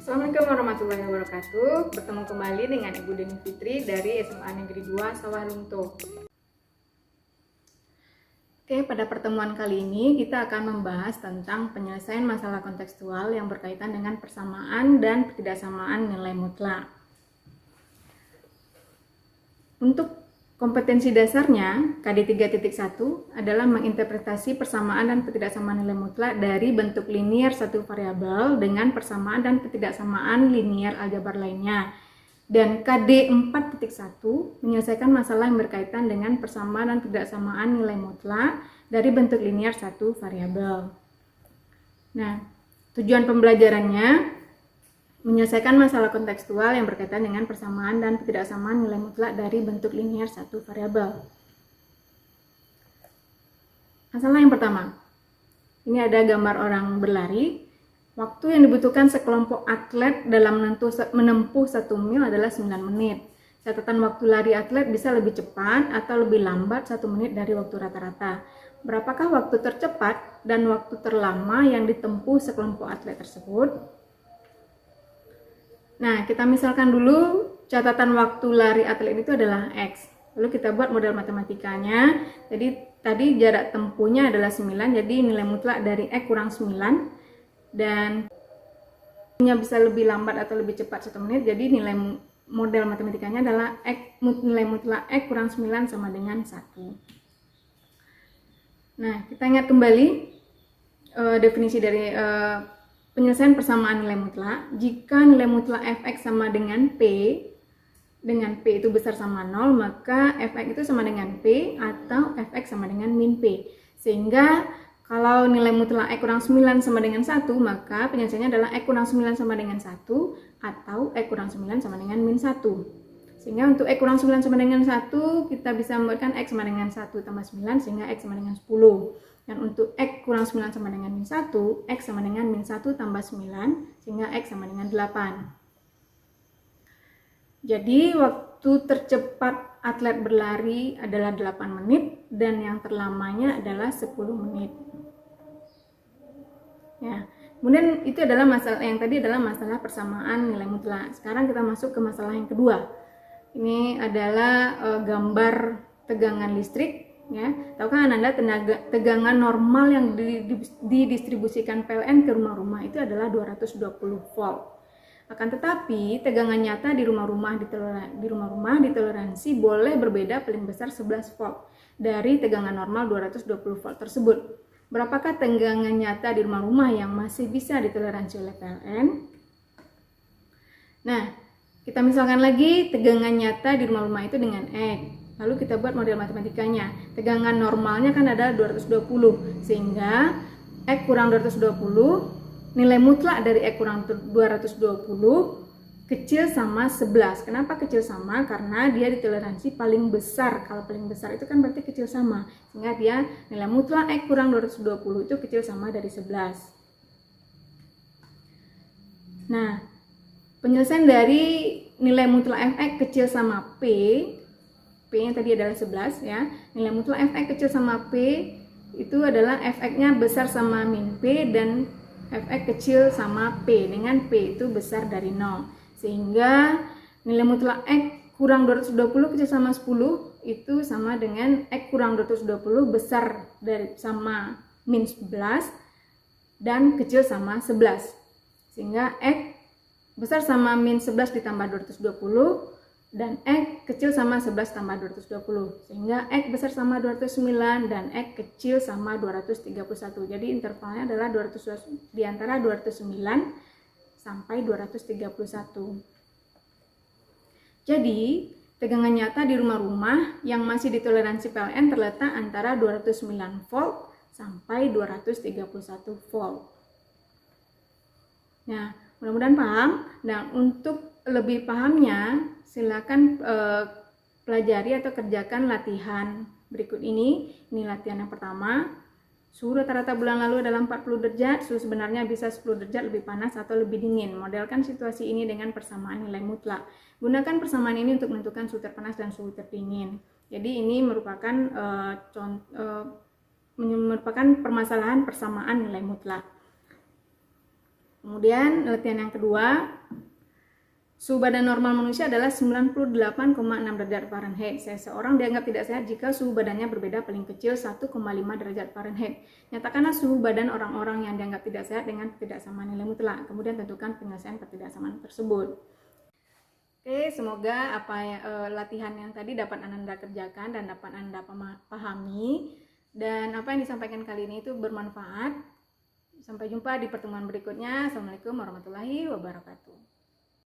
Assalamualaikum warahmatullahi wabarakatuh. Bertemu kembali dengan Ibu Deni Fitri dari SMA Negeri 2 Sawah Lunto. Oke, pada pertemuan kali ini kita akan membahas tentang penyelesaian masalah kontekstual yang berkaitan dengan persamaan dan ketidaksamaan nilai mutlak. Untuk kompetensi dasarnya, KD 3.1 adalah menginterpretasi persamaan dan ketidaksamaan nilai mutlak dari bentuk linier satu variabel dengan persamaan dan ketidaksamaan linier aljabar lainnya. Dan KD 4.1 menyelesaikan masalah yang berkaitan dengan persamaan dan ketidaksamaan nilai mutlak dari bentuk linier satu variabel. Nah, tujuan pembelajarannya menyelesaikan masalah kontekstual yang berkaitan dengan persamaan dan ketidaksamaan nilai mutlak dari bentuk linier satu variabel. Masalah yang pertama, ini ada gambar orang berlari. Waktu yang dibutuhkan sekelompok atlet dalam menempuh 1 mil adalah 9 menit. Catatan waktu lari atlet bisa lebih cepat atau lebih lambat 1 menit dari waktu rata-rata. Berapakah waktu tercepat dan waktu terlama yang ditempuh sekelompok atlet tersebut? Nah, kita misalkan dulu catatan waktu lari atlet itu adalah X. Lalu kita buat model matematikanya. Jadi tadi jarak tempuhnya adalah 9, jadi nilai mutlak dari X kurang 9. Dan bisa lebih lambat atau lebih cepat 1 menit, jadi nilai model matematikanya adalah nilai mutlak X kurang 9 sama dengan 1. Nah, kita ingat kembali definisi dari penyelesaian persamaan nilai mutlak. Jika nilai mutlak fx sama dengan p itu besar sama 0, maka fx itu sama dengan p atau fx sama dengan min p. Sehingga kalau nilai mutlak x kurang 9 sama dengan 1, maka penyelesaiannya adalah x kurang 9 sama dengan 1 atau x kurang 9 sama dengan min 1. Sehingga untuk x kurang 9 sama dengan 1, kita bisa membuatkan x sama dengan 1 tambah 9 sehingga x sama dengan 10. Dan untuk X kurang 9 sama dengan min 1, X sama dengan min 1 tambah 9, sehingga X sama dengan 8. Jadi waktu tercepat atlet berlari adalah 8 menit, dan yang terlamanya adalah 10 menit. Ya, kemudian itu adalah masalah yang tadi adalah masalah persamaan nilai mutlak. Sekarang kita masuk ke masalah yang kedua. Ini adalah gambar tegangan listrik. Ya, tahukah Anda tegangan normal yang didistribusikan PLN ke rumah-rumah itu adalah 220 volt. Akan tetapi tegangan nyata di rumah-rumah ditoleransi boleh berbeda paling besar 11 volt dari tegangan normal 220 volt tersebut. Berapakah tegangan nyata di rumah-rumah yang masih bisa ditoleransi oleh PLN? Nah, kita misalkan lagi tegangan nyata di rumah-rumah itu dengan X. Lalu kita buat model matematikanya. Tegangan normalnya kan ada 220, sehingga X kurang 220, nilai mutlak dari X kurang 220 kecil sama 11. Kenapa kecil sama? Karena dia ditoleransi paling besar. Kalau paling besar itu kan berarti kecil sama, sehingga dia nilai mutlak X kurang 220 itu kecil sama dari 11. Nah, penyelesaian dari nilai mutlak fx kecil sama P-nya tadi adalah 11 ya. Nilai mutlak fx kecil sama P itu adalah fx-nya besar sama min P dan fx kecil sama P dengan P itu besar dari 0. Sehingga nilai mutlak X kurang 220 kecil sama 10 itu sama dengan X kurang 220 besar dari sama min 11 dan kecil sama 11. Sehingga X besar sama min 11 ditambah 220 dan X kecil sama 11 tambah 220, sehingga X besar sama 209 dan X kecil sama 231. Jadi intervalnya adalah di antara 209 sampai 231. Jadi tegangan nyata di rumah-rumah yang masih ditoleransi PLN terletak antara 209 volt sampai 231 volt. Nah, mudah-mudahan paham. Dan untuk lebih pahamnya, silakan pelajari atau kerjakan latihan berikut ini. Ini latihan yang pertama. Suhu rata-rata bulan lalu adalah 40 derajat, suhu sebenarnya bisa 10 derajat lebih panas atau lebih dingin. Modelkan situasi ini dengan persamaan nilai mutlak. Gunakan persamaan ini untuk menentukan suhu terpanas dan suhu terdingin. Jadi ini merupakan merupakan permasalahan persamaan nilai mutlak. Kemudian latihan yang kedua, suhu badan normal manusia adalah 98,6 derajat Fahrenheit. Seseorang dianggap tidak sehat jika suhu badannya berbeda paling kecil 1,5 derajat Fahrenheit. Nyatakanlah suhu badan orang-orang yang dianggap tidak sehat dengan ketidaksamaan nilai mutlak. Kemudian tentukan penyelesaian ketidaksamaan tersebut. Oke, semoga latihan yang tadi dapat Anda kerjakan dan dapat Anda pahami. Dan apa yang disampaikan kali ini itu bermanfaat. Sampai jumpa di pertemuan berikutnya. Assalamualaikum warahmatullahi wabarakatuh.